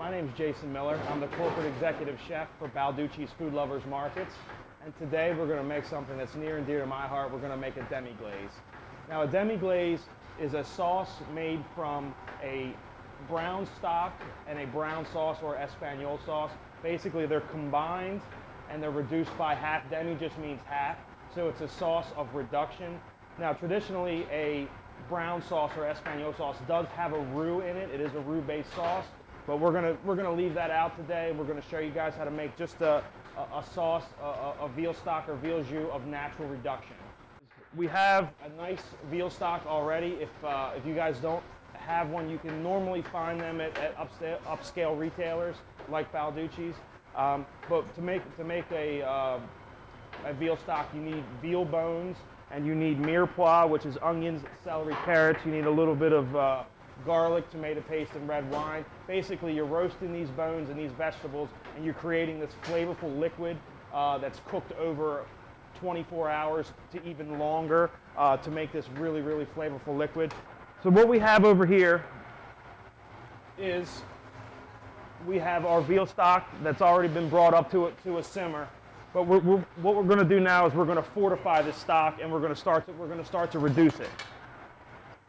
My name is Jason Miller. I'm the corporate executive chef for Balducci's Food Lovers Markets. And today we're going to make something that's near and dear to my heart. We're going to make a demi-glace. Now, a demi-glace is a sauce made from a brown stock and a brown sauce or Espanol sauce. Basically, they're combined and they're reduced by half. Demi just means half, so it's a sauce of reduction. Now, traditionally, a brown sauce or Espanol sauce does have a roux in it. It is a roux-based sauce, but we're gonna leave that out today. We're gonna show you guys how to make just a sauce, a veal stock or veal jus of natural reduction. We have a nice veal stock already. If you guys don't have one, you can normally find them at upscale retailers like Balducci's. But to make a veal stock, you need veal bones, and you need mirepoix, which is onions, celery, carrots. You need a little bit of garlic, tomato paste, and red wine. Basically, you're roasting these bones and these vegetables, and you're creating this flavorful liquid that's cooked over 24 hours to even longer to make this really, really flavorful liquid. So what we have over here is we have our veal stock that's already been brought up to a simmer. But what we're going to do now is we're going to fortify this stock, and we're going to start to reduce it.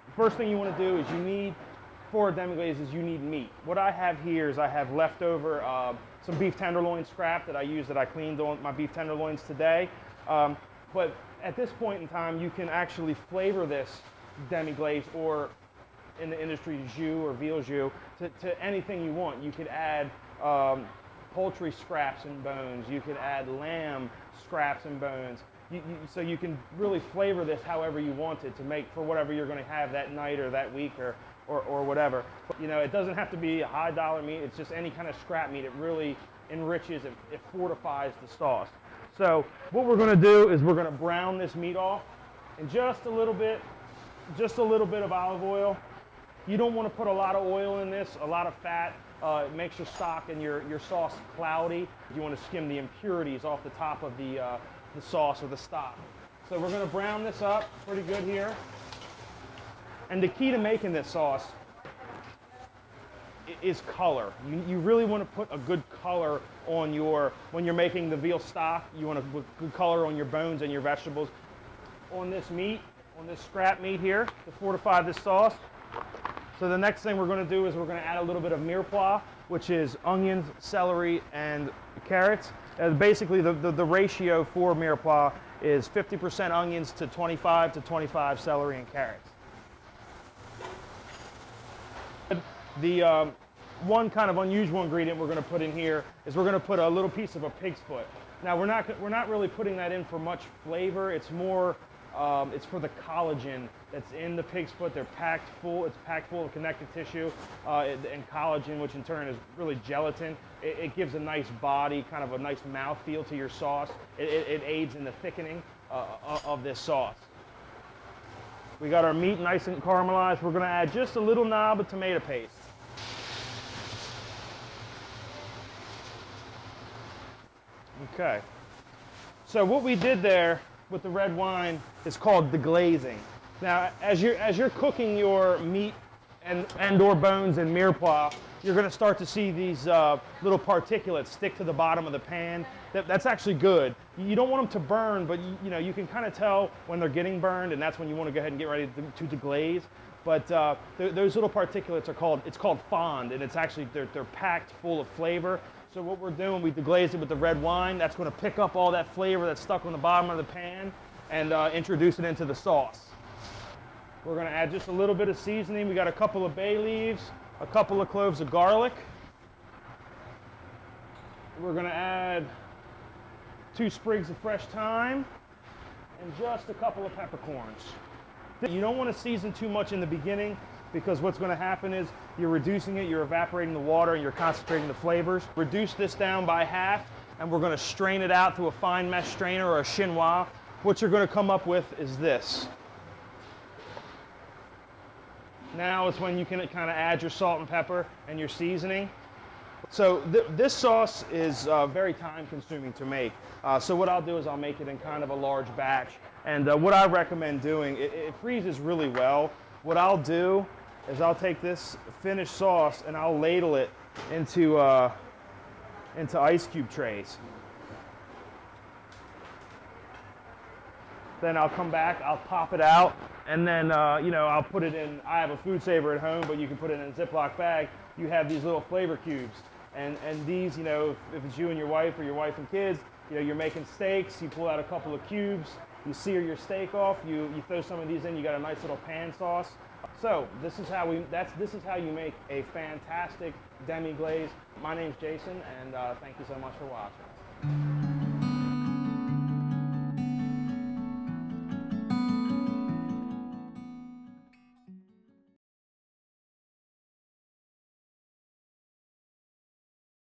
The first thing you want to do is for a demi-glace is you need meat. What I have here is I have leftover some beef tenderloin scrap that I cleaned on my beef tenderloins today. But at this point in time, you can actually flavor this demi-glace, or in the industry, jus or veal jus, to anything you want. You could add poultry scraps and bones. You could add lamb scraps and bones. So you can really flavor this however you want it to make for whatever you're going to have that night or that week or whatever. You know, it doesn't have to be a high dollar meat. It's just any kind of scrap meat. It really enriches, it fortifies the sauce. So what we're going to do is we're going to brown this meat off in just a little bit of olive oil. You don't want to put a lot of oil in this, a lot of fat. It makes your stock and your sauce cloudy. You want to skim the impurities off the top of the sauce or the stock. So we're going to brown this up pretty good here. And the key to making this sauce is color. You really want to put a good color on when you're making the veal stock. You want to put good color on your bones and your vegetables. On this meat, on this scrap meat here, to fortify this sauce. So the next thing we're going to do is we're going to add a little bit of mirepoix, which is onions, celery, and carrots. Basically, the ratio for mirepoix is 50% onions to 25 celery and carrots. The one kind of unusual ingredient we're going to put in here is we're going to put a little piece of a pig's foot. Now we're not really putting that in for much flavor. It's more it's for the collagen that's in the pig's foot. It's packed full of connective tissue and collagen, which in turn is really gelatin. It gives a nice body, kind of a nice mouthfeel to your sauce. It aids in the thickening of this sauce. We got our meat nice and caramelized. We're going to add just a little knob of tomato paste. Okay. So what we did there with the red wine is called deglazing. Now, as you're cooking your meat and or bones in mirepoix, you're going to start to see these little particulates stick to the bottom of the pan. That's actually good. You don't want them to burn, but you can kind of tell when they're getting burned, and that's when you want to go ahead and get ready to deglaze. But those little particulates it's called fond, and it's actually they're packed full of flavor. So what we're doing, we deglaze it with the red wine. That's going to pick up all that flavor that's stuck on the bottom of the pan and introduce it into the sauce. We're going to add just a little bit of seasoning. We got a couple of bay leaves, a couple of cloves of garlic. We're going to add 2 sprigs of fresh thyme and just a couple of peppercorns. You don't want to season too much in the beginning, because what's going to happen is you're reducing it, you're evaporating the water, and you're concentrating the flavors. Reduce this down by half, and we're going to strain it out through a fine mesh strainer or a chinois. What you're going to come up with is this. Now is when you can kind of add your salt and pepper and your seasoning. So this sauce is very time consuming to make. So what I'll do is I'll make it in kind of a large batch. And what I recommend doing, it freezes really well. What I'll do is I'll take this finished sauce and I'll ladle it into ice cube trays. Then I'll come back, I'll pop it out, and then you know, I'll put it in. I have a food saver at home, but you can put it in a Ziploc bag. You have these little flavor cubes, and these, you know, if it's you and your wife or your wife and kids, you know, you're making steaks. You pull out a couple of cubes, you sear your steak off, you throw some of these in. You got a nice little pan sauce. So this is how you make a fantastic demi-glaze. My name's Jason, and thank you so much for watching.